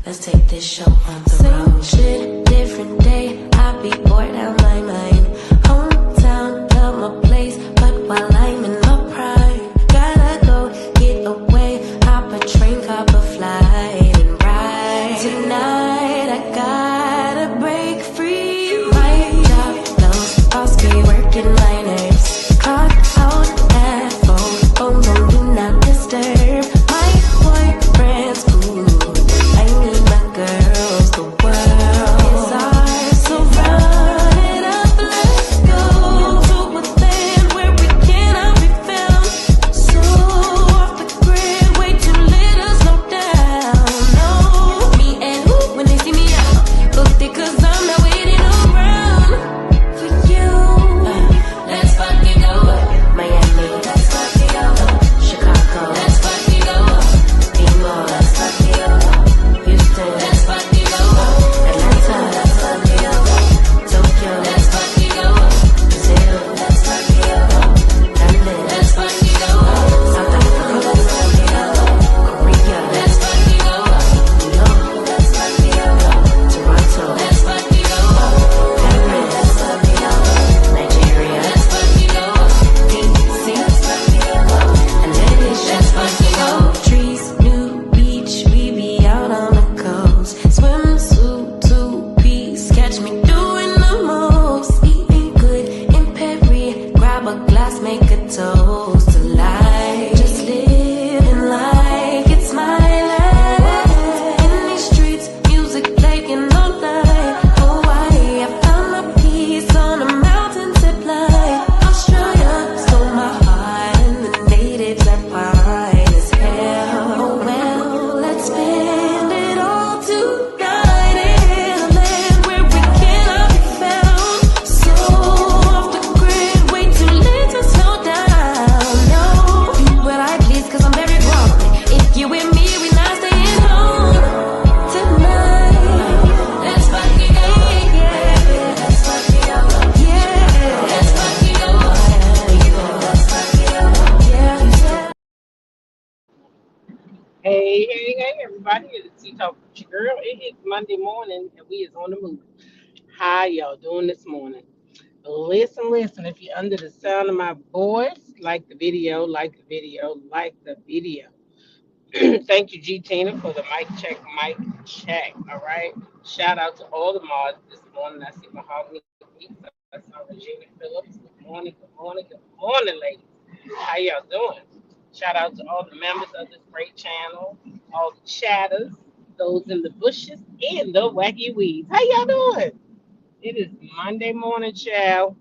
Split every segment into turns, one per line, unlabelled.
Let's take this show on the road. Shit, different day, I be bored out my mind. Hometown, love my place, but while I'm in my prime, gotta go, get away, hop a train, cop a flight, and ride. Tonight, I gotta break free. My job, those boss be working my nerves. Clock out at 4, phone don't do not disturb. My boyfriend's cool. I need my girls, the world is ours, so run it up, let's go to a land where we cannot be found. So off the grid, way too little, slow down. No, me and who when they see me out, booked it 'cause I'm not waiting around for you. Let's fucking go, Miami. Let's fucking go, Chicago. Let's fucking go, Imo. Let's fucking go, Houston. Let's fucking go, Atlanta. Let's fucking go, Tokyo. Let's fucking go, Brazil. Let's fucking go, London. Let's fucking go, South Africa. Let's fucking go, Korea. Let's fucking go, New York. Let's fucking go, Toronto. Let's fucking go, Paris. Let's fucking go, Nigeria. Let's fucking go, DC. Let's fucking go, and then it's just fucking go. Trees, new beach, we be out on the coast. Swimsuit, 2-piece, catch me doing the most. Eating good in Perry, grab a glass, make a toast to life. Just living like it's my life. In these streets, music playing all night. Hawaii, I found my peace on a mountain zip line. Australia stole my heart, and the natives are fine as hell. Oh well, let's spend it all tonight in a land where we cannot be found. So off the grid, way too late to slow down. No, do what I please 'cause I'm very grown. If you with me, we not staying home tonight. Let's fucking go, yeah. Let's fucking go, yeah. Let's fucking go, let's fucking go, yeah.
Hey, everybody. It's Tea Talk with your girl. It is Monday morning and we is on the move. How y'all doing this morning? Listen. If you're under the sound of my voice, like the video, like the video, like the video. Thank you, G Tina, for the mic check. All right. Shout out to all the mods this morning. I see Mahogany Beats. I saw Regina Phillips. Good morning, ladies. How y'all doing? Shout out to all the members of this great channel, all the chatters, those in the bushes, and the wacky weeds. How y'all doing? It is Monday morning, child.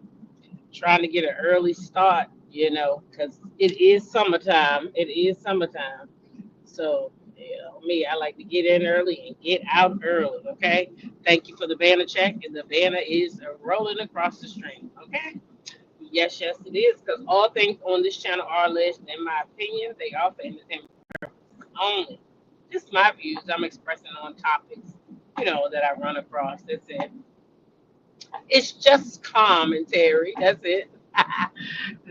Trying to get an early start, because it is summertime. It is summertime. So, me, I like to get in early and get out early, okay? Thank you for the banner check, and the banner is rolling across the stream, okay? Yes, it is, because all things on this channel are alleged, in my opinion, they are for entertainment only. Just my views I'm expressing on topics, that I run across. That's it. It's just commentary. That's it.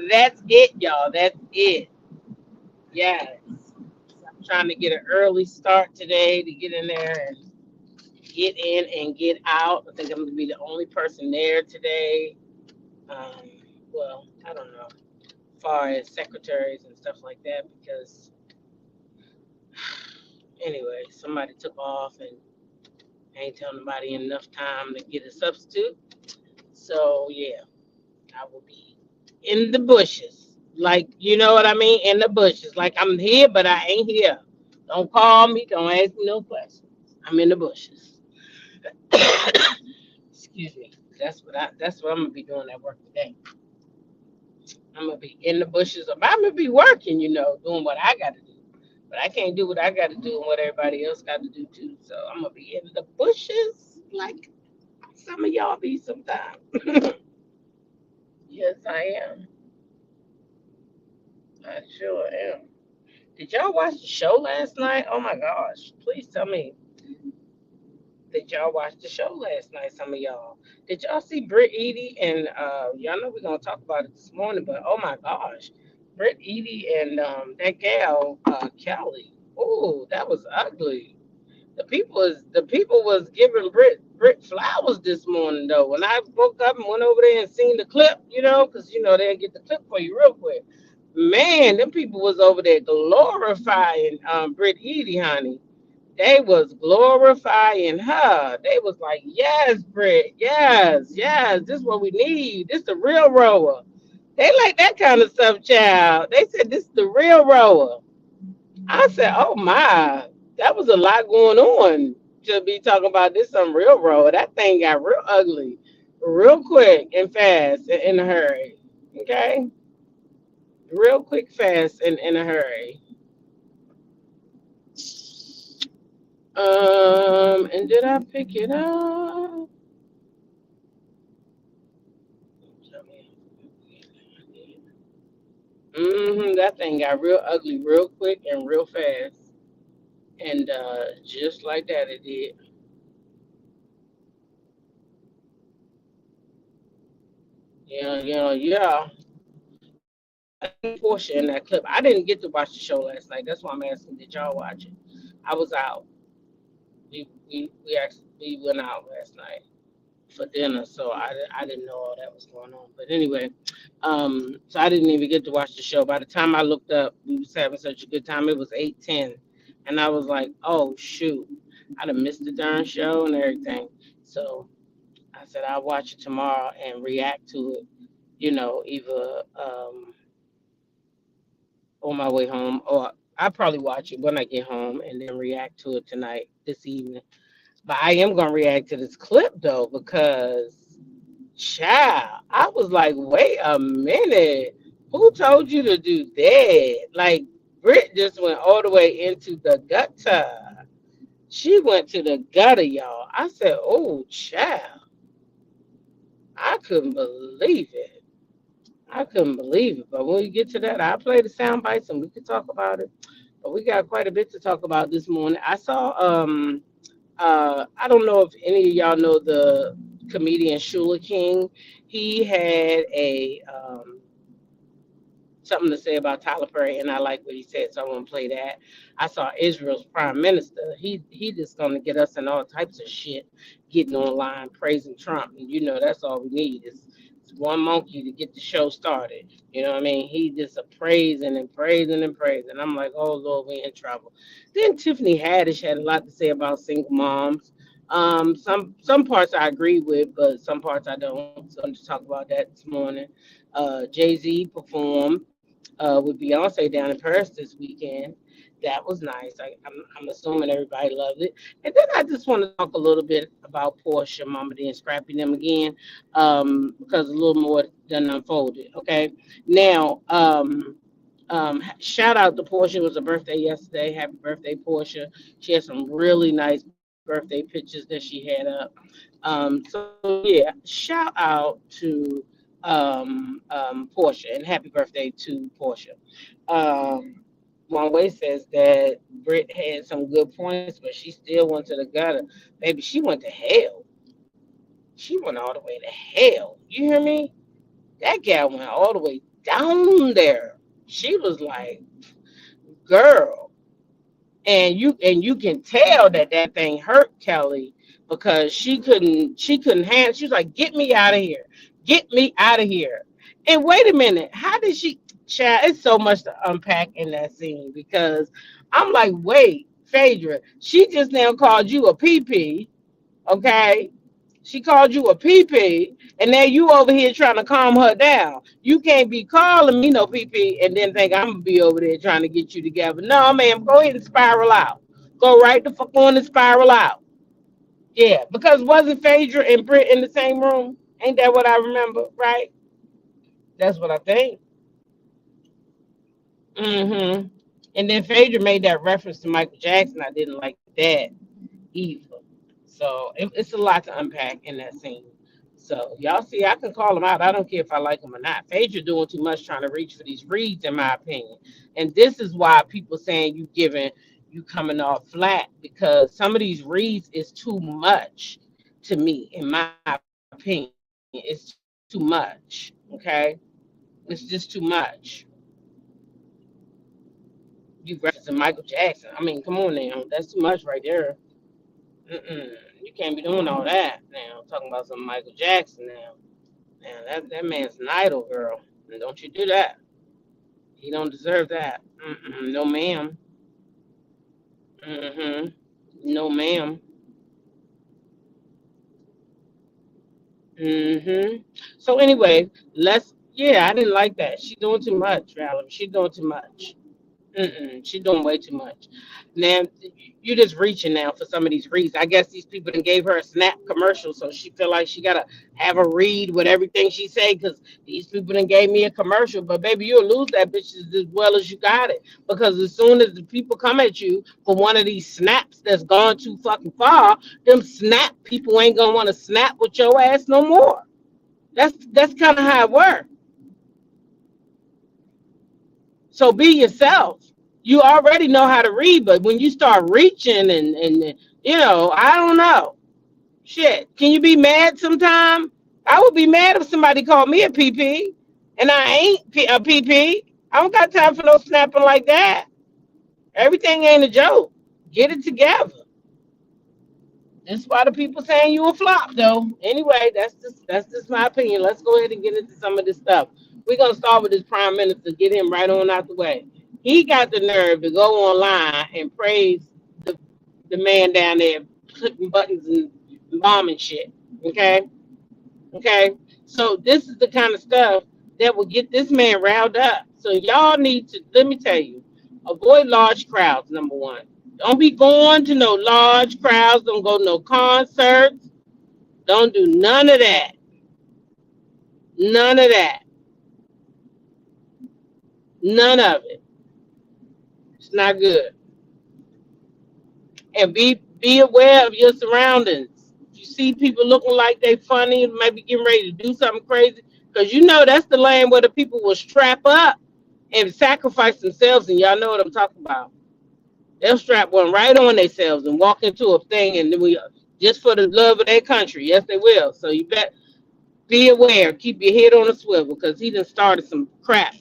That's it, y'all. That's it. Yes. I'm trying to get an early start today to get in there and get in and get out. I think I'm going to be the only person there today. Um, well, I don't know, as far as secretaries and stuff like that, because anyway, somebody took off and ain't telling nobody enough time to get a substitute. So yeah, I will be in the bushes. Like, you know what I mean? In the bushes. Like I'm here, but I ain't here. Don't call me. Don't ask me no questions. I'm in the bushes. Excuse me. That's what I'm gonna be doing at work today. I'm gonna be in the bushes. I'm gonna be working, doing what I gotta do. But I can't do what I gotta do and what everybody else gotta do too. So I'm gonna be in the bushes like some of y'all be sometimes. Yes, I am. I sure am. Did y'all watch the show last night? Oh my gosh. Please tell me. Did y'all watch the show last night? Some of y'all. Did y'all see Britt Edie and y'all know we're gonna talk about it this morning, but oh my gosh. Britt Edie and that gal, Kelly. Oh, that was ugly. The the people was giving Brit flowers this morning though. When I woke up and went over there and seen the clip, because they'll get the clip for you real quick. Man, them people was over there glorifying Brit Edie, honey. They was glorifying her. They was like, yes, Brit, yes, yes, this is what we need. This the real rower. They like that kind of stuff, child. They said this is the real rower. I said, oh my, that was a lot going on to be talking about this some real road. That thing got real ugly, real quick and fast in a hurry. Okay, real quick, fast and in a hurry. And did I pick it up? That thing got real ugly, real quick and real fast, and just like that, it did. Yeah, yeah, yeah. Portia in that clip. I didn't get to watch the show last night. That's why I'm asking. Did y'all watch it? I was out. We went out last night for dinner, so I didn't know all that was going on. But anyway, so I didn't even get to watch the show. By the time I looked up, we was having such a good time. It was 8:10, and I was like, oh shoot, I'd have missed the darn show and everything. So I said I'll watch it tomorrow and react to it. Either on my way home, or I probably watch it when I get home and then react to it tonight, this evening. But I am gonna react to this clip though, because child, I was like, wait a minute, who told you to do that? Like Brit just went all the way into the gutter. She went to the gutter, y'all. I said, oh child, I couldn't believe it. I couldn't believe it. But when we get to that, I'll play the sound bites and we can talk about it. But we got quite a bit to talk about this morning. I saw I don't know if any of y'all know the comedian Shula King. He had a something to say about Tyler Perry, and I like what he said, so I want to play that. I saw Israel's prime minister. He just gonna get us in all types of shit, getting online praising Trump, and that's all we need is one monkey to get the show started. You know what I mean? He just a praising and praising and praising. I'm like, oh Lord, we in trouble. Then Tiffany Haddish had a lot to say about single moms. Some parts I agree with, but some parts I don't. So I'm just talk about that this morning. Jay-Z performed with Beyonce down in Paris this weekend. That was nice. I'm assuming everybody loved it. And then I just want to talk a little bit about Portia, Mama D, and Scrappy them again, because a little more done unfolded. Okay. Now, shout out to Portia. It was her birthday yesterday. Happy birthday, Portia. She had some really nice birthday pictures that she had up. So yeah, shout out to Portia, and happy birthday to Portia. Um, One way says that Britt had some good points, but she still went to the gutter. Baby, she went to hell. She went all the way to hell. You hear me? That gal went all the way down there. She was like, girl. And you can tell that that thing hurt Kelly, because she couldn't handle. She was like, get me out of here, get me out of here. And wait a minute, how did she? Child, it's so much to unpack in that scene, because I'm like, wait, Phaedra, she just now called you a PP, okay? She called you a PP, and now you over here trying to calm her down. You can't be calling me no PP and then think I'm gonna be over there trying to get you together. No, ma'am, go ahead and spiral out. Go right the fuck on and spiral out. Yeah, because wasn't Phaedra and Britt in the same room? Ain't that what I remember? Right? That's what I think. Mm-hmm. And then Phaedra made that reference to Michael Jackson. I didn't like that either. So it's a lot to unpack in that scene. So y'all see, I can call them out. I don't care if I like them or not. Phaedra doing too much trying to reach for these reads, in my opinion. And this is why people saying you coming off flat, because some of these reads is too much to me, in my opinion. It's too much. Okay, it's just too much. You referencing Michael Jackson. I mean, come on now, that's too much right there. You can't be doing all that now. Talking about some Michael Jackson now. Man, that man's an idol, girl. And don't you do that. He don't deserve that. No, ma'am. Mm-hmm. No, ma'am. So anyway, yeah, I didn't like that. She doing too much, Valerie. She doing too much. She's doing way too much. Now you just reaching now for some of these reads. I guess these people done gave her a Snap commercial, so she feel like she gotta have a read with everything she say. Because these people done gave me a commercial, but baby, you'll lose that bitch as well as you got it. Because as soon as the people come at you for one of these snaps that's gone too fucking far, them Snap people ain't gonna want to snap with your ass no more. That's kind of how it works. So be yourself. You already know how to read, but when you start reaching and I don't know. Shit, can you be mad sometime? I would be mad if somebody called me a PP, and I ain't a PP. I don't got time for no snapping like that. Everything ain't a joke. Get it together. That's why the people saying you a flop, though. Anyway, that's just my opinion. Let's go ahead and get into some of this stuff. We're gonna start with this prime minister, get him right on out the way. He got the nerve to go online and praise the man down there clicking buttons and bombing shit. Okay, okay. So this is the kind of stuff that will get this man riled up. So y'all need to, let me tell you, avoid large crowds. Number one. Don't be going to no large crowds. Don't go to no concerts. Don't do none of that. None of that. None of it. It's not good. And be aware of your surroundings. If you see people looking like they funny, maybe getting ready to do something crazy, because you know that's the lane where the people will strap up and sacrifice themselves, and y'all know what I'm talking about. They'll strap one right on themselves and walk into a thing, and then just for the love of their country. Yes, they will. So you bet, be aware, keep your head on a swivel, because he done started some crap.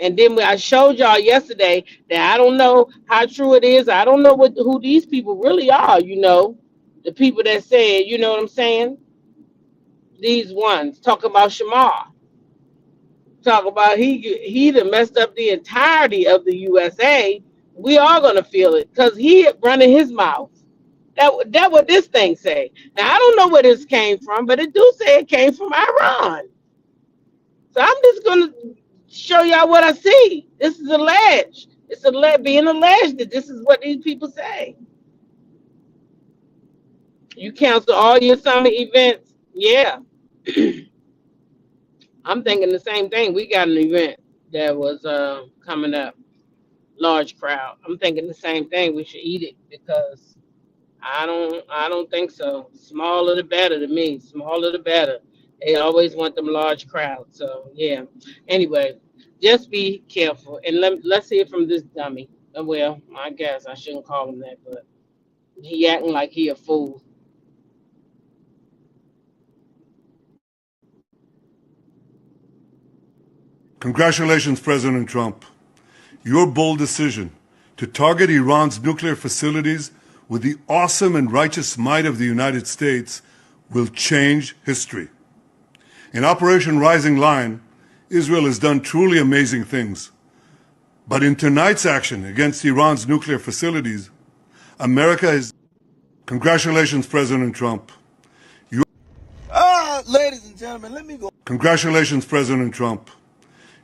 And then I showed y'all yesterday that I don't know how true it is. I don't know who these people really are. The people that said, you know what I'm saying? These ones talk about Shamar, talk about he done messed up the entirety of the USA. We are gonna feel it because he running his mouth. That what this thing say. Now I don't know where this came from, but it do say it came from Iran. So I'm just gonna show y'all what I see. This is alleged. It's being alleged that this is what these people say. You cancel all your summer events. Yeah. I'm thinking the same thing. We got an event that was coming up, large crowd. I'm thinking the same thing. We should eat it because I don't think so. Smaller the better to me. Smaller the better. They always want them large crowds. So yeah. Anyway, just be careful and let's hear from this dummy. Well, I guess I shouldn't call him that, but he acting like he a fool.
Congratulations, President Trump. Your bold decision to target Iran's nuclear facilities with the awesome and righteous might of the United States will change history. In Operation Rising Lion, Israel has done truly amazing things. But in tonight's action against Iran's nuclear facilities, America is... Congratulations, President Trump.
Ladies and gentlemen, let me go.
Congratulations, President Trump.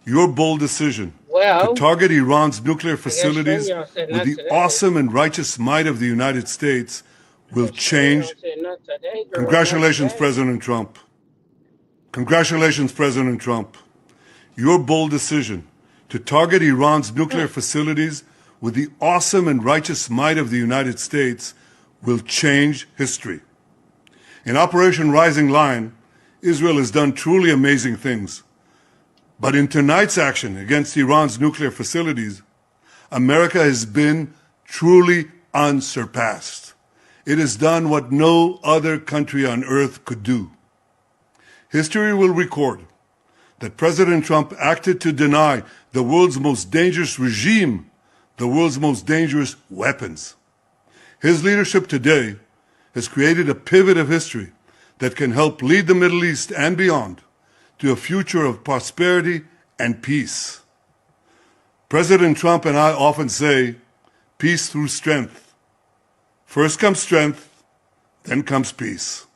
Your bold decision to target Iran's nuclear facilities with the awesome and righteous might of the United States will change... Congratulations, President Trump. Congratulations, President Trump. Your bold decision to target Iran's nuclear facilities with the awesome and righteous might of the United States will change history. In Operation Rising Lion, Israel has done truly amazing things. But in tonight's action against Iran's nuclear facilities, America has been truly unsurpassed. It has done what no other country on earth could do. History will record that President Trump acted to deny the world's most dangerous regime the world's most dangerous weapons. His leadership today has created a pivot of history that can help lead the Middle East and beyond to a future of prosperity and peace. President Trump and I often say, peace through strength. First comes strength, then comes peace.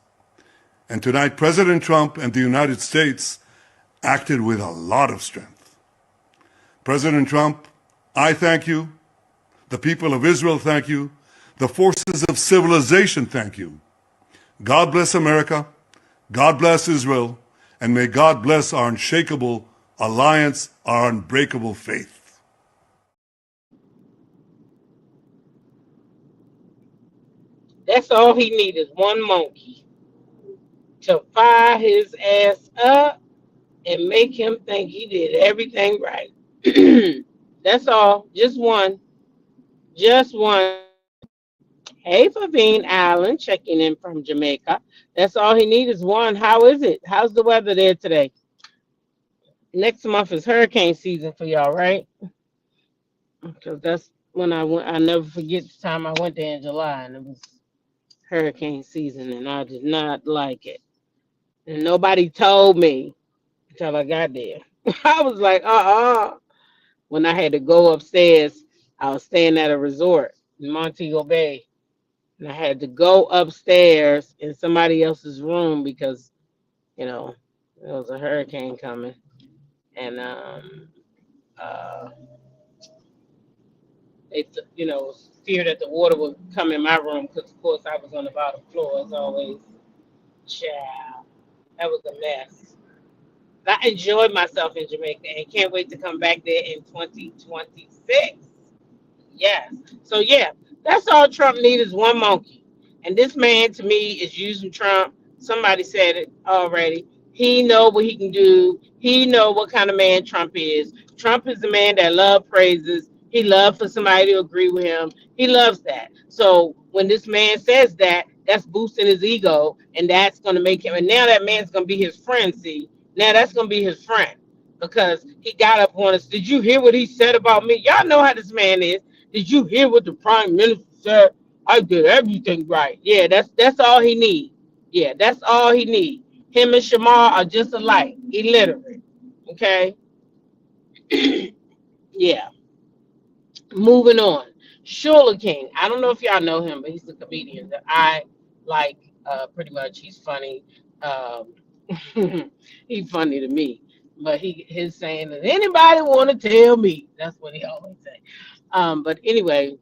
And tonight, President Trump and the United States acted with a lot of strength. President Trump, I thank you. The people of Israel thank you. The forces of civilization thank you. God bless America. God bless Israel. And may God bless our unshakable alliance, our unbreakable faith.
That's all he needed, one monkey to fire his ass up and make him think he did everything right. That's all. Just one. Just one. Hey, Favine Allen, checking in from Jamaica. That's all he needs is one. How is it? How's the weather there today? Next month is hurricane season for y'all, right? Because that's when I went. I never forget the time I went there in July, and it was hurricane season, and I did not like it. And nobody told me until I got there. I was like, When I had to go upstairs, I was staying at a resort in Montego Bay. And I had to go upstairs in somebody else's room because, there was a hurricane coming. And, they, feared that the water would come in my room because, of course, I was on the bottom floor as always. Child, that was a mess. I enjoyed myself in Jamaica and can't wait to come back there in 2026. Yes. So, yeah, that's all Trump needs is one monkey. And this man, to me, is using Trump. Somebody said it already. He know what he can do. He know what kind of man Trump is. Trump is a man that loves praises. He loves for somebody to agree with him. He loves that. So when this man says that, that's boosting his ego, and that's going to make him. And now that man's going to be his friend, see? Now that's going to be his friend because he got up on us. Did you hear what he said about me? Y'all know how this man is. Did you hear what the prime minister said? I did everything right. Yeah, that's all he needs. Yeah, that's all he needs. Him and Shamar are just alike, illiterate. Okay? Yeah. Moving on. Shula King. I don't know if y'all know him, but he's a comedian that I like pretty much. He's funny. He's funny to me. But his saying, does anybody want to tell me? That's what he always say. But anyway,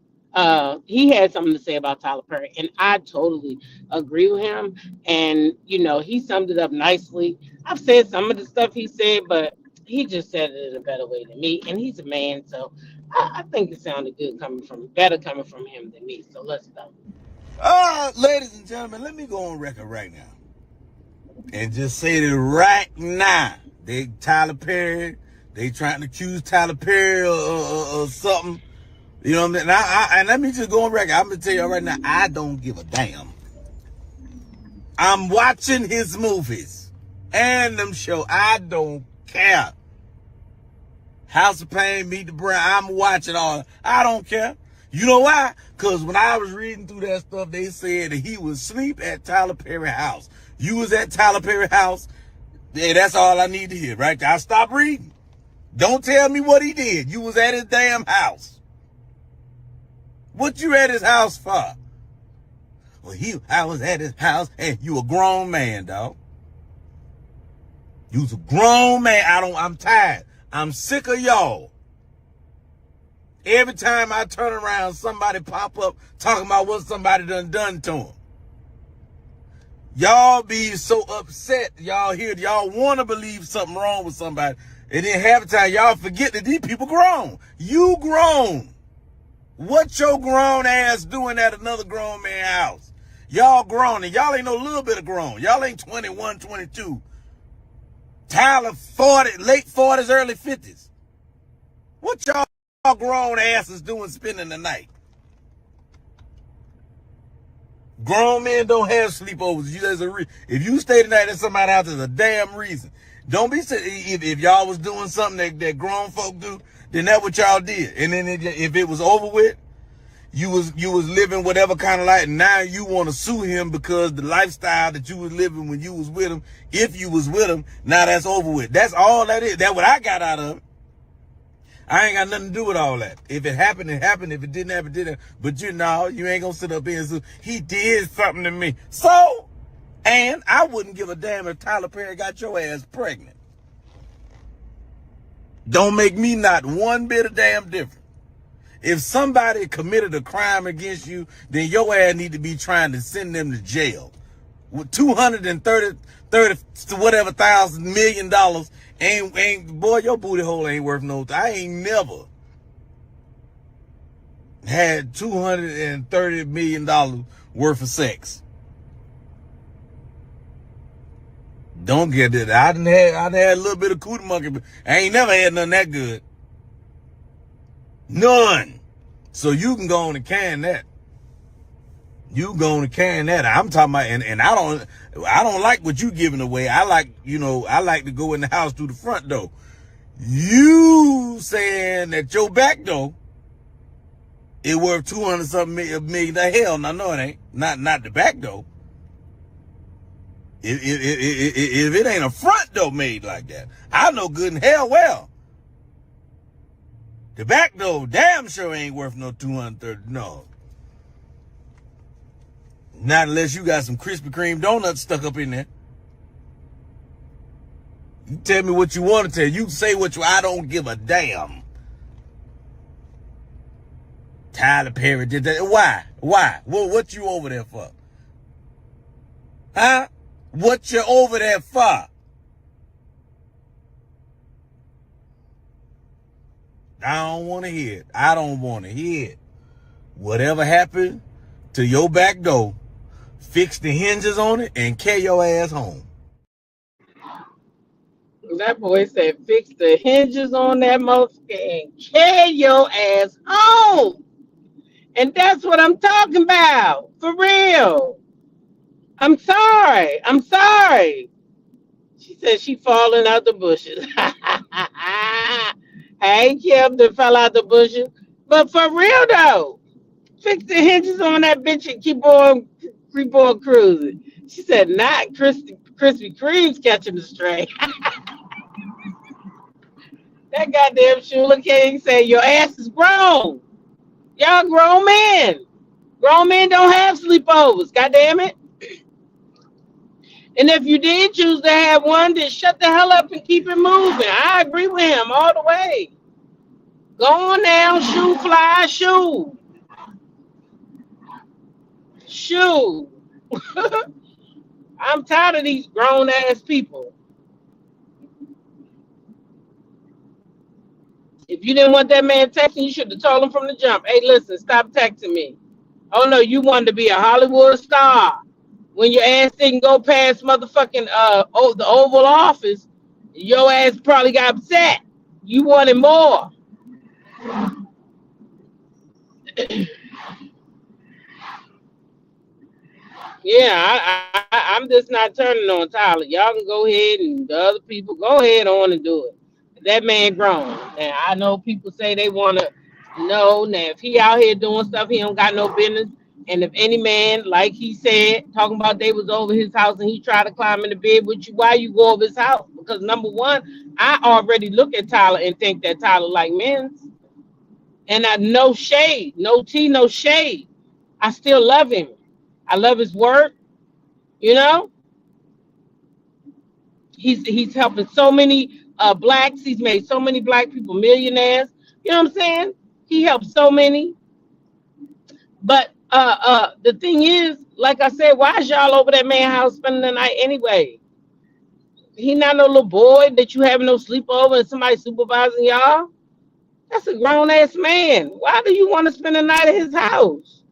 he had something to say about Tyler Perry, and I totally agree with him. And, he summed it up nicely. I've said some of the stuff he said, but he just said it in a better way than me. And he's a man, so I think it sounded good better coming from him than me. So let's go.
Ladies and gentlemen, let me go on record right now and just say that right now, Tyler Perry, they trying to accuse Tyler Perry or something. You know what I mean? And let me just go on record. I'm going to tell you right now, I don't give a damn. I'm watching his movies and them shows. I don't care. House of Pain, Meet the Brand, I'm watching all. I don't care. You know why? Because when I was reading through that stuff, they said that he would sleep at Tyler Perry's house. You was at Tyler Perry's house. Yeah, that's all I need to hear, right? I stopped reading. Don't tell me what he did. You was at his damn house. What you at his house for? Well, I was at his house, and you a grown man, dog. You was a grown man. I'm tired. I'm sick of y'all. Every time I turn around, somebody pop up talking about what somebody done to them. Y'all be so upset. Y'all want to believe something wrong with somebody. And then half the time, y'all forget that these people grown. You grown. What your grown ass doing at another grown man's house? Y'all grown, and y'all ain't no little bit of grown. Y'all ain't 21, 22. Tyler, 40, late 40s, early 50s. What y'all grown asses doing spending the night? Grown men don't have sleepovers. If you stay tonight at somebody's house, there's a damn reason. Don't be if y'all was doing something that grown folk do, then that's what y'all did. And then if it was over with, you was living whatever kind of life, and now you want to sue him because the lifestyle that you was living when you was with him, if you was with him, now that's over with. That's all that is. That's what I got out of it. I ain't got nothing to do with all that. If it happened, it happened. If it didn't happen, it didn't. But you know, you ain't gonna sit up here and say, he did something to me. So, and I wouldn't give a damn if Tyler Perry got your ass pregnant. Don't make me not one bit of damn different. If somebody committed a crime against you, then your ass need to be trying to send them to jail. With $230 whatever $1,000 million ain't boy, your booty hole ain't worth no. I ain't never had $230 million worth of sex. Don't get it. I done had a little bit of cootie monkey, but I ain't never had nothing that good. None. So you can go on and can that. You go on and can that. I'm talking about, and I don't like what you giving away. I like to go in the house through the front door. You saying that your back door is worth 200-something million. The hell, no, it ain't. Not the back door. If it ain't a front door made like that, I know good and hell well. The back door damn sure ain't worth no 230. No. Not unless you got some Krispy Kreme donuts stuck up in there. You tell me what you want to tell. You say what I don't give a damn. Tyler Perry did that. Why? What you over there for? Huh? What you over there for? I don't want to hear it. I don't want to hear it. Whatever happened to your back door, fix the hinges on it and carry your ass home.
That boy said, fix the hinges on that motherfucker and carry your ass home. And that's what I'm talking about. For real. I'm sorry. She said she falling out the bushes. Hey, Kim, that fell out the bushes. But for real, though, fix the hinges on that bitch and keep on cruising. She said, not Krispy Kreme's catching the stray. That goddamn Shula King said, your ass is grown. Y'all grown men. Grown men don't have sleepovers, goddamn it. And if you did choose to have one, then shut the hell up and keep it moving. I agree with him all the way. Go on now, shoe. I'm tired of these grown ass people. If you didn't want that man texting, you should have told him from the jump. Hey, listen, stop texting me. Oh no, you wanted to be a Hollywood star. When your ass didn't go past motherfucking the Oval Office, your ass probably got upset. You wanted more. Yeah, I'm just not turning on Tyler. Y'all can go ahead and the other people go ahead on and do it. That man grown. And I know people say they want to know now if he out here doing stuff he don't got no business. And if any man, like he said, talking about they was over his house and he tried to climb in the bed with you, why you go over his house? Because number one, I already look at Tyler and think that Tyler like men. And I no shade, no tea, no shade. I still love him. I love his work. You know, he's helping so many blacks. He's made so many black people millionaires. You know what I'm saying? He helped so many. But the thing is, like I said, why is y'all over that man's house spending the night anyway? He not no little boy that you having no sleepover and somebody supervising y'all. That's a grown ass man. Why do you want to spend the night at his house?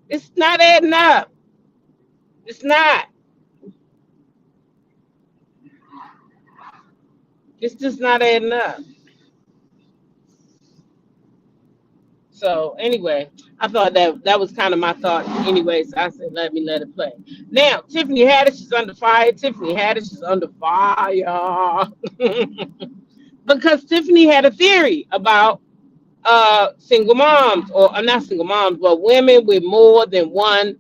It's not adding up. It's not. It's just not adding up. So anyway, I thought that was kind of my thought anyway. So I said, let it play. Now, Tiffany Haddish is under fire. Tiffany Haddish is under fire. Because Tiffany had a theory about single moms, or not single moms, but women with more than one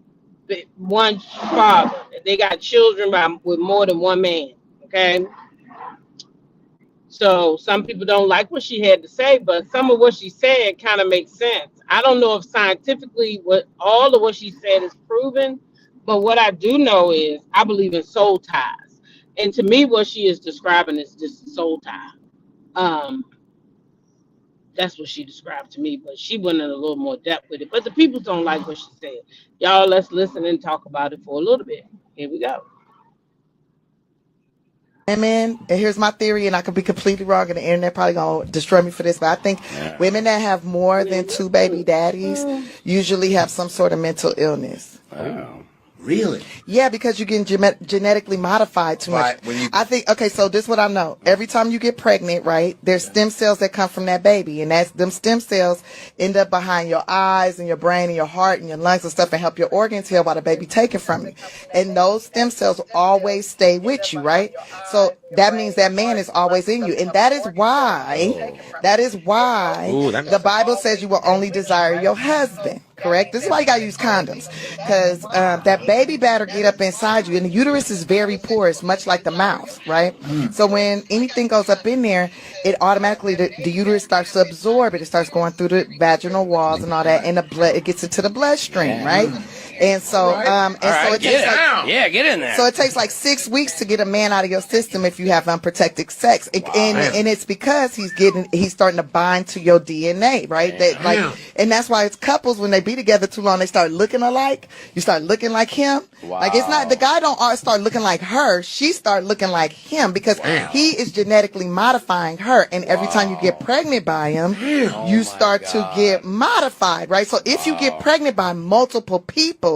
father. They got children with more than one man. Okay, so some people don't like what she had to say, but some of what she said kind of makes sense. I don't know if scientifically what all of what she said is proven, but what I do know is I believe in soul ties, and to me, what she is describing is just a soul tie. Um, That's what she described to me, but she went in a little more depth with it. But the people don't like what she said. Y'all, let's listen and talk about it for a little bit. Here we go.
Women, and here's my theory, and I could be completely wrong, and the internet probably gonna destroy me for this, but I think women that have more than two baby daddies usually have some sort of mental illness.
Wow. Really?
Yeah, because you're getting genetically modified too much. I think, okay, so this is what I know. Every time you get pregnant, right, there's stem cells that come from that baby, and them stem cells end up behind your eyes and your brain and your heart and your lungs and stuff and help your organs heal while the baby taken from you. And those stem cells will always stay with you, right? So that means that man is always in you. And that is why the Bible says you will only desire your husband. Correct? This is why you gotta use condoms, because that baby batter get up inside you, and the uterus is very porous, much like the mouth, right? So when anything goes up in there, it automatically the uterus starts to absorb it. It starts going through the vaginal walls and all that, and the blood, it gets into the bloodstream, right? And so, so it takes
get in there.
So it takes like 6 weeks to get a man out of your system if you have unprotected sex, and it's because he's starting to bind to your DNA, right? And that's why it's couples when they be together too long, they start looking alike. You start looking like him. Wow. Like it's not the guy don't start looking like her. She start looking like him because he is genetically modifying her, and every time you get pregnant by him, you start to get modified, right? So if you get pregnant by multiple people,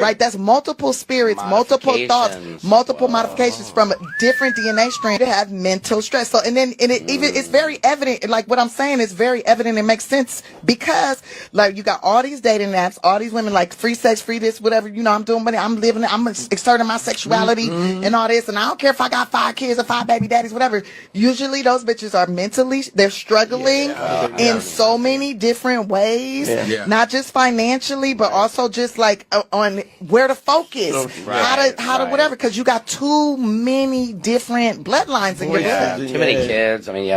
right? That's multiple spirits, multiple thoughts, multiple modifications from different DNA strands to have mental stress. So, it's very evident. Like what I'm saying is very evident. It makes sense because, like, you got all these dating apps, all these women like free sex, free this, whatever. You know, I'm doing, but I'm living it. I'm exerting my sexuality and all this. And I don't care if I got 5 kids or 5 baby daddies, whatever. Usually, those bitches are mentally, they're struggling in so many different ways, not just financially, but also just like on where to focus, how to whatever, because you got too many different bloodlines in your blood.
Too many kids. I mean,
you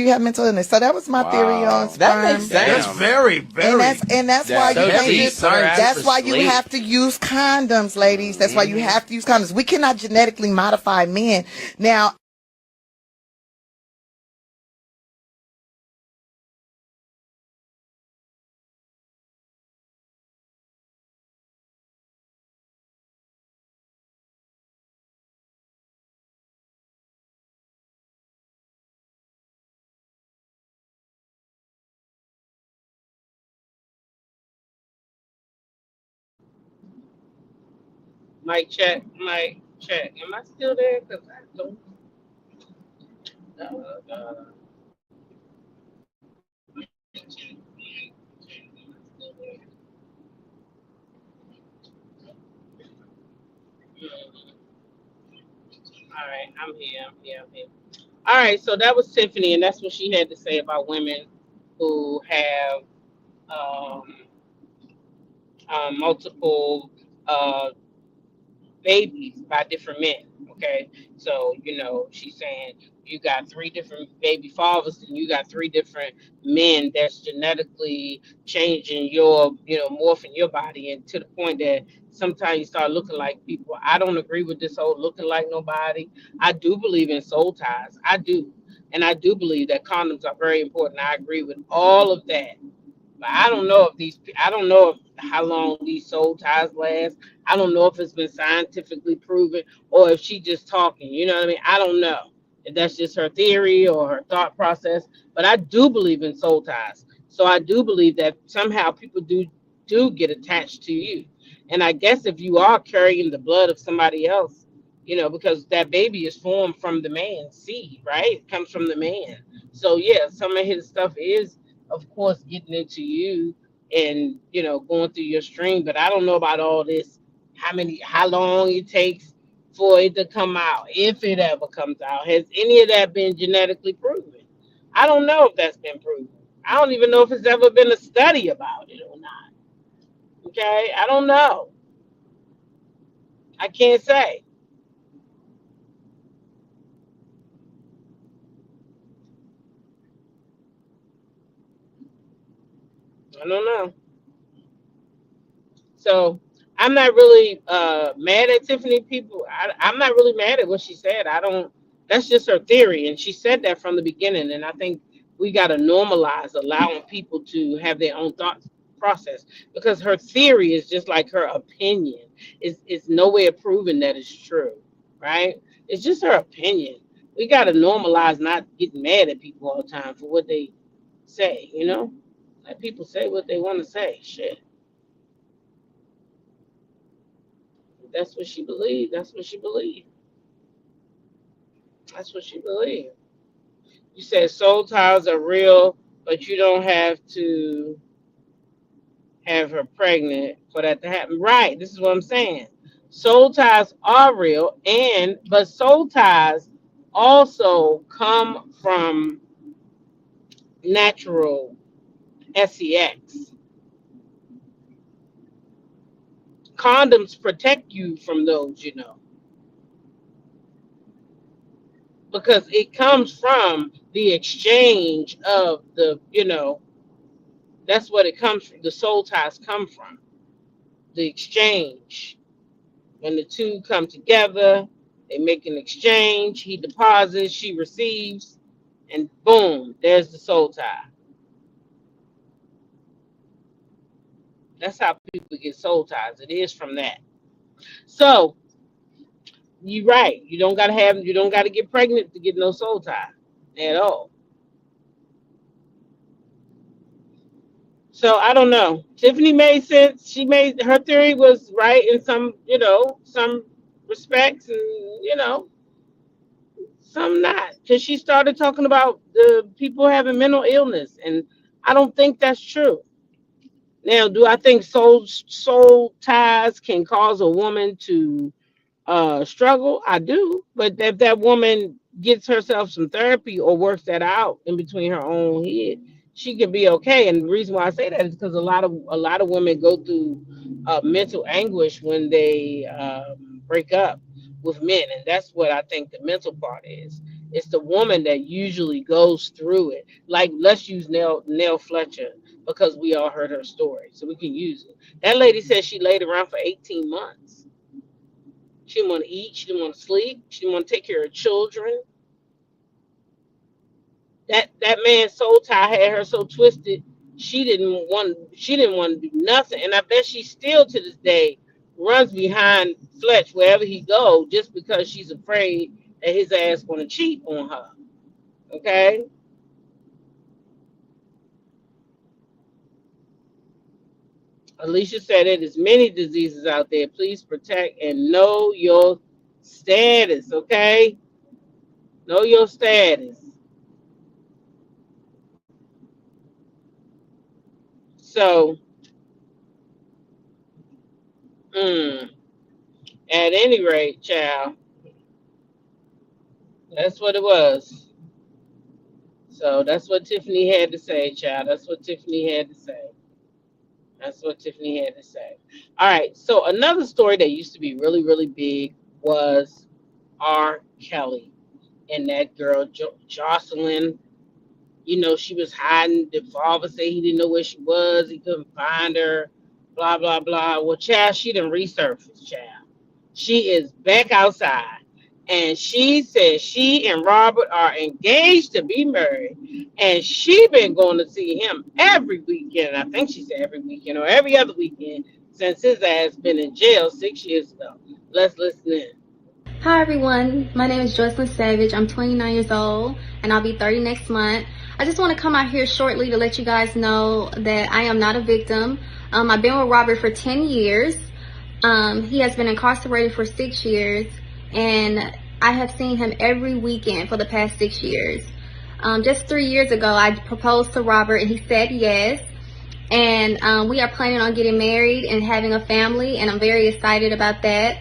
have mental illness. So that was my theory on sperm.
That makes sense. That's very, very.
And that's why that's why you have to use condoms, ladies. That's why you have to use condoms. We cannot genetically modify men. Now,
Mic check. Am I still there? Because I don't. All right, I'm here. All right, so that was Tiffany, and that's what she had to say about women who have um, multiple babies by different men. Okay, so she's saying you got 3 different baby fathers, and you got 3 different men that's genetically changing your, morphing your body, and to the point that sometimes you start looking like people. I don't agree with this whole looking like nobody. I do believe in soul ties. I do, and I do believe that condoms are very important. I agree with all of that. But I don't know if how long these soul ties last. I don't know if it's been scientifically proven or if she just talking. You know what I mean? I don't know if that's just her theory or her thought process. But I do believe in soul ties. So I do believe that somehow people do get attached to you. And I guess if you are carrying the blood of somebody else, because that baby is formed from the man's seed, right? It comes from the man. So yeah, some of his stuff is, of course, getting into you and going through your stream. But I don't know about all this, how long it takes for it to come out, if it ever comes out. Has any of that been genetically proven? I don't know if that's been proven. I don't even know if it's ever been a study about it or not. Okay, I don't know. I can't say. I don't know. So I'm not really mad at Tiffany. I'm not really mad at what she said. I don't. That's just her theory, and she said that from the beginning. And I think we got to normalize allowing people to have their own thought process, because her theory is just like her opinion. It's no way of proving that it's true, right? It's just her opinion. We got to normalize not getting mad at people all the time for what they say. Let people say what they want to say. Shit. That's what she believed. That's what she believed. That's what she believed. You said soul ties are real, but you don't have to have her pregnant for that to happen. Right. This is what I'm saying. Soul ties are real, but soul ties also come from natural sex. Condoms protect you from those, because it comes from the exchange of that's what it comes from. The soul ties come from the exchange. When the two come together, they make an exchange. He deposits, she receives, and boom, there's the soul tie. That's how people get soul ties. It is from that. So you're right. You don't gotta get pregnant to get no soul tie at all. So I don't know. Tiffany made sense. Her theory was right in some respects, and some not. Because she started talking about the people having mental illness, and I don't think that's true. Now, do I think soul ties can cause a woman to struggle? I do, but if that woman gets herself some therapy or works that out in between her own head, she can be okay. And the reason why I say that is because a lot of women go through mental anguish when they break up with men, and that's what I think the mental part is. It's the woman that usually goes through it. Like, let's use Nell Fletcher, because we all heard her story, so we can use it. That lady said she laid around for 18 months. She didn't want to eat. She didn't want to sleep. She didn't want to take care of children. That man's soul tie had her so twisted. She didn't want to do nothing. And I bet she still to this day runs behind Fletch wherever he goes, just because she's afraid that his ass going to cheat on her. Okay. Alicia said it is many diseases out there. Please protect and know your status, okay? Know your status. So, at any rate, child, that's what it was. So that's what Tiffany had to say, child. That's what Tiffany had to say. That's what Tiffany had to say. All right. So another story that used to be really, really big was R. Kelly and that girl Jocelyn. She was hiding. The father said he didn't know where she was. He couldn't find her. Blah blah blah. Well, child, she didn't resurface. Child, she is back outside, and she says she and Robert are engaged to be married, and she been going to see him every weekend. I think she said every weekend or every other weekend since his ass been in jail 6 years ago. Let's listen in.
Hi everyone, my name is Jocelyn Savage. I'm 29 years old and I'll be 30 next month. I just want to come out here shortly to let you guys know that I am not a victim. I've been with Robert for 10 years. He has been incarcerated for 6 years, and I have seen him every weekend for the past 6 years. Just 3 years ago, I proposed to Robert and he said yes. And we are planning on getting married and having a family, and I'm very excited about that.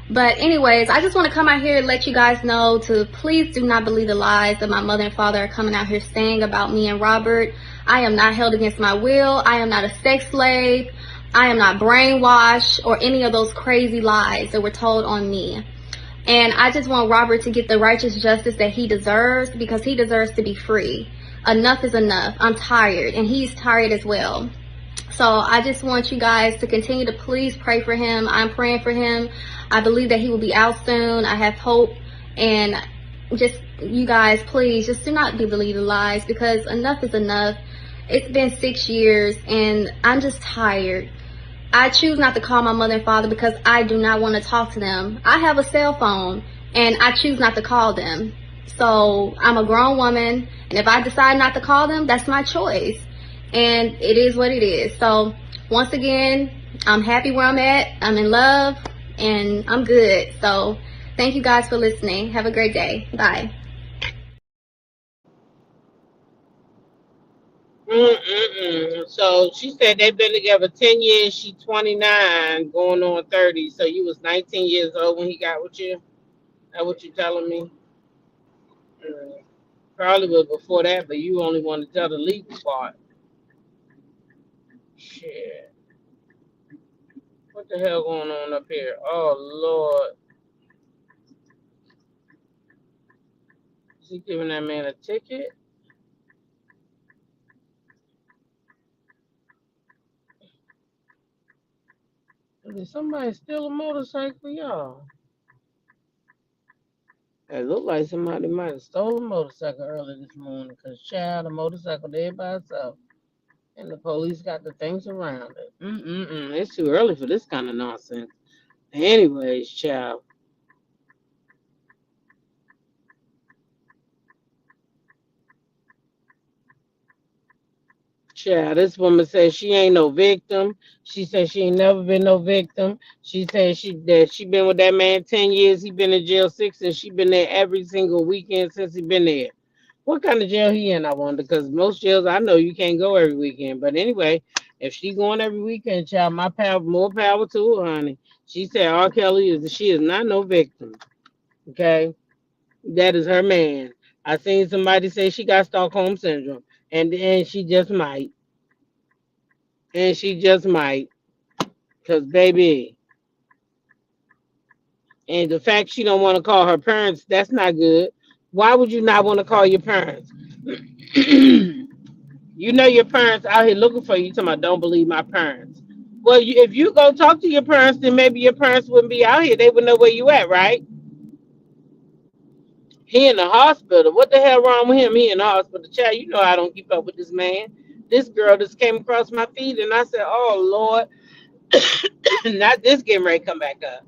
But anyways, I just want to come out here and let you guys know to please do not believe the lies that my mother and father are coming out here saying about me and Robert. I am not held against my will. I am not a sex slave. I am not brainwashed or any of those crazy lies that were told on me. And I just want Robert to get the righteous justice that he deserves, because he deserves to be free. Enough is enough. I'm tired, and he's tired as well. So I just want you guys to continue to please pray for him. I'm praying for him. I believe that he will be out soon. I have hope. And just, you guys, please, just do not believe the lies, because enough is enough. It's been 6 years, and I'm just tired. I choose not to call my mother and father because I do not want to talk to them. I have a cell phone, and I choose not to call them. So I'm a grown woman, and if I decide not to call them, that's my choice. And it is what it is. So once again, I'm happy where I'm at. I'm in love, and I'm good. So thank you guys for listening. Have a great day. Bye.
So she said they've been together 10 years. She 29, going on 30. So you was 19 years old when he got with you? That what you telling me? Probably was before that, but you only want to tell the legal part. Shit. What the hell going on up here? Oh, Lord. Is he giving that man a ticket? Did somebody steal a motorcycle, y'all? It looked like somebody might have stole a motorcycle early this morning, because, child, the motorcycle there by itself. And the police got the things around it. It's too early for this kind of nonsense. Anyways, child. Child, this woman says she ain't no victim. She said she ain't never been no victim. She said she been with that man 10 years. He been in jail 6, and she been there every single weekend since he been there. What kind of jail he in, I wonder? Because most jails, I know you can't go every weekend. But anyway, if she going every weekend, child, more power to her, honey. She said R. Kelly she is not no victim. Okay? That is her man. I seen somebody say she got Stockholm syndrome. And she just might. And she just might. Because, baby, and the fact she don't want to call her parents, that's not good. Why would you not want to call your parents? You know your parents out here looking for you. Talking about, don't believe my parents. Well, if you go talk to your parents, then maybe your parents wouldn't be out here. They would know where you at, right? He in the hospital. What the hell wrong with him? He in the hospital. Child, you know I don't keep up with this man. This girl just came across my feed, and I said, oh, Lord, not this getting ready to come back up.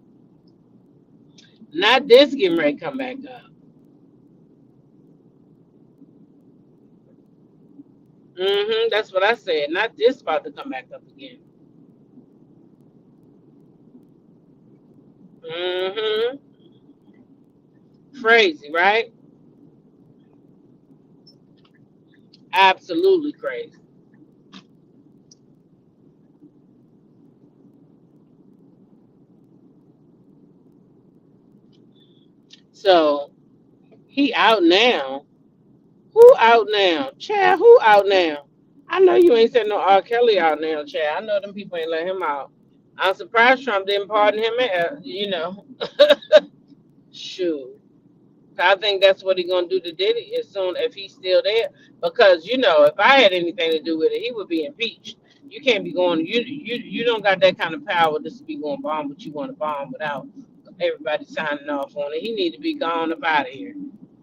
Not this getting ready to come back up. That's what I said. Not this about to come back up again. Crazy, right? Absolutely crazy. So he out now. Who out now? Chad, who out now? I know you ain't said no R. Kelly out now, Chad. I know them people ain't let him out. I'm surprised Trump didn't pardon him, Shoot. I think that's what he gonna do to Diddy as soon if he's still there. Because if I had anything to do with it, he would be impeached. You can't be going. You don't got that kind of power just to be going bomb what you want to bomb without everybody signing off on it. He need to be gone up out of here.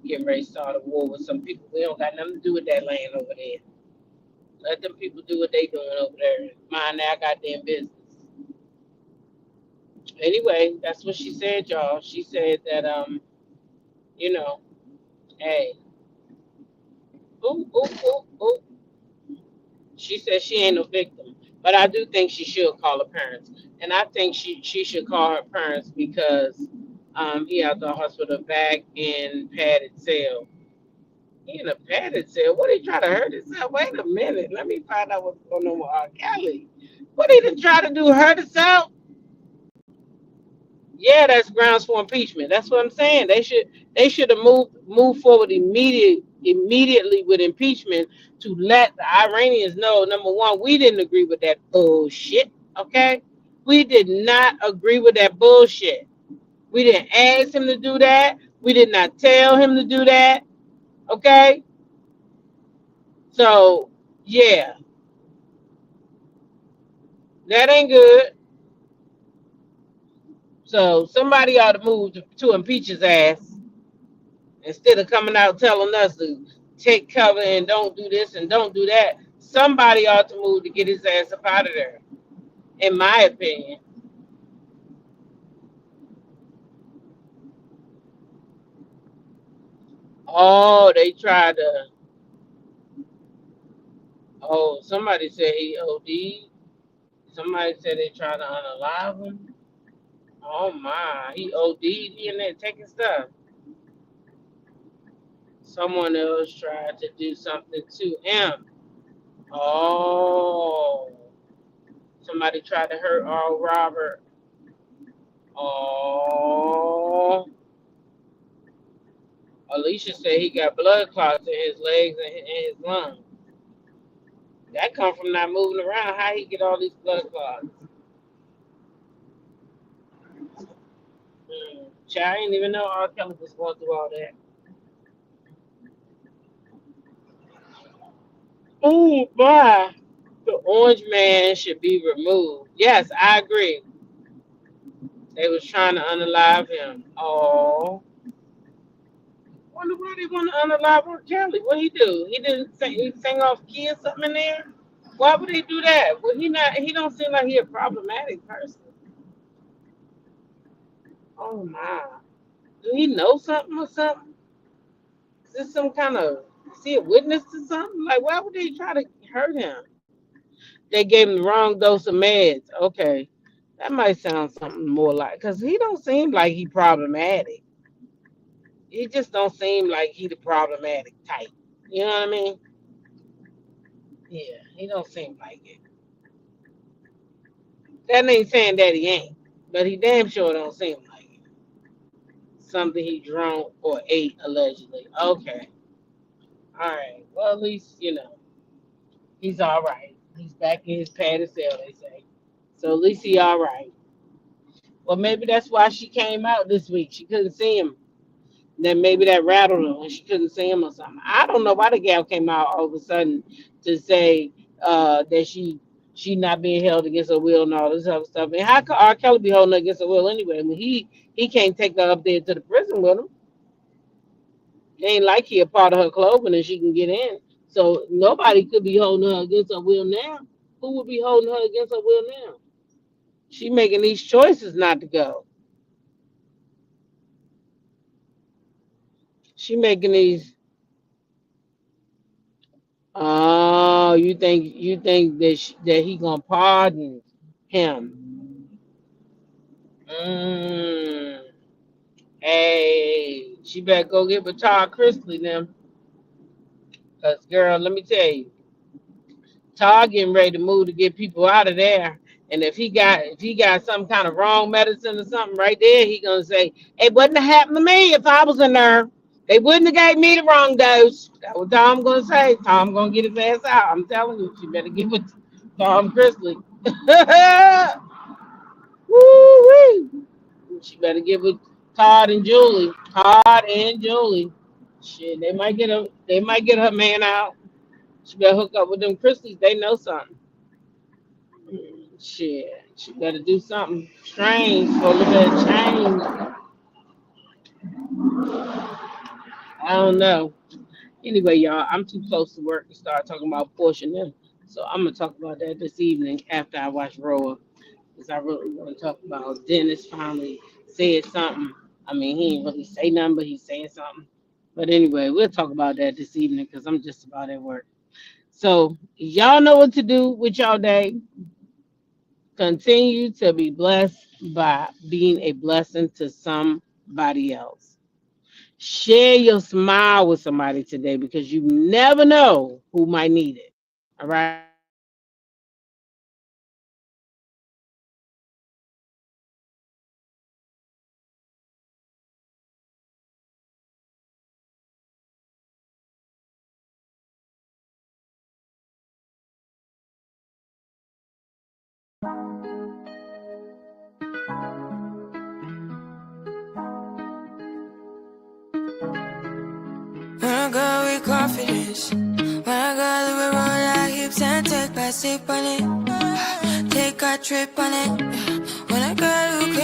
Getting ready to start a war with some people. We don't got nothing to do with that land over there. Let them people do what they doing over there. Mind their goddamn business. Anyway, that's what she said, y'all. She said that hey, ooh, ooh, ooh, ooh. She said she ain't no victim, but I do think she should call her parents, and I think she should call her parents because he out the hospital back in padded cell. He in a padded cell. What he try to hurt himself? Wait a minute, let me find out what's going on with R. Kelly. What he done try to do? Hurt himself? Yeah, that's grounds for impeachment. That's what I'm saying. They should have moved forward immediately with impeachment to let the Iranians know, number one, we didn't agree with that bullshit. Okay? We did not agree with that bullshit. We didn't ask him to do that. We did not tell him to do that. Okay? So yeah, that ain't good. So somebody ought to move to impeach his ass instead of coming out telling us to take cover and don't do this and don't do that. Somebody ought to move to get his ass up out of there, in my opinion. Oh, they tried to. Oh, somebody said he OD'd. Somebody said they tried to unalive him. Oh my, he OD'd. He in there taking stuff. Someone else tried to do something to him. Oh, somebody tried to hurt our Robert. Oh, Alicia said he got blood clots in his legs and his lungs. That come from not moving around. How he get all these blood clots? Child, I didn't even know R. Kelly was going through all that. Oh, boy. The orange man should be removed. Yes, I agree. They was trying to unalive him. Oh. Wonder why they want to unalive R. Kelly. What he do? He didn't sing, he sang off key or something in there? Why would they do that? Well, he don't seem like he a problematic person. Oh my. Do he know something or something? Is this some kind of, is he a witness to something? Like, why would they try to hurt him? They gave him the wrong dose of meds. Okay. That might sound something more like, because he don't seem like he problematic. He just don't seem like he the problematic type. You know what I mean? Yeah, he don't seem like it. That ain't saying that he ain't, but he damn sure don't seem like it. Something he drunk or ate allegedly. Okay. All right. Well, at least, he's all right. He's back in his padded cell, they say. So at least he all right. Well, maybe that's why she came out this week. She couldn't see him. Then maybe that rattled her and she couldn't see him or something. I don't know why the gal came out all of a sudden to say that she not being held against her will and all this other stuff. And how could R. Kelly be holding her against her will anyway? I mean, he can't take her up there to the prison with him. It ain't like he a part of her clothing and she can get in. So nobody could be holding her against her will now. Who would be holding her against her will now? She making these choices not to go. She making these. Oh, you think that he gonna pardon him? Mm. Hey, she better go get with Todd Chrisley then, cause girl, let me tell you. Todd getting ready to move to get people out of there. And if he got some kind of wrong medicine or something right there, he gonna say, "It wouldn't have happened to me if I was in there. They wouldn't have gave me the wrong dose." That's what Tom gonna say. Tom gonna get his ass out. I'm telling you, she better get with Tom Chrisley. Woo-wee. She better get with Todd and Julie. Todd and Julie. Shit, they might get her man out. She better hook up with them Chrisleys. They know something. Shit, she better do something strange for a little bit of change. I don't know. Anyway, y'all, I'm too close to work to start talking about portioning. So I'm gonna talk about that this evening after I watch Roa, because I really want to talk about Dennis finally said something. I mean, he ain't really say nothing, but he's saying something. But anyway, we'll talk about that this evening because I'm just about at work. So y'all know what to do with y'all day. Continue to be blessed by being a blessing to somebody else. Share your smile with somebody today because you never know who might need it. All right.
When I go with confidence, when I go we roll our hips and take a sip on it, take a trip on it. When I go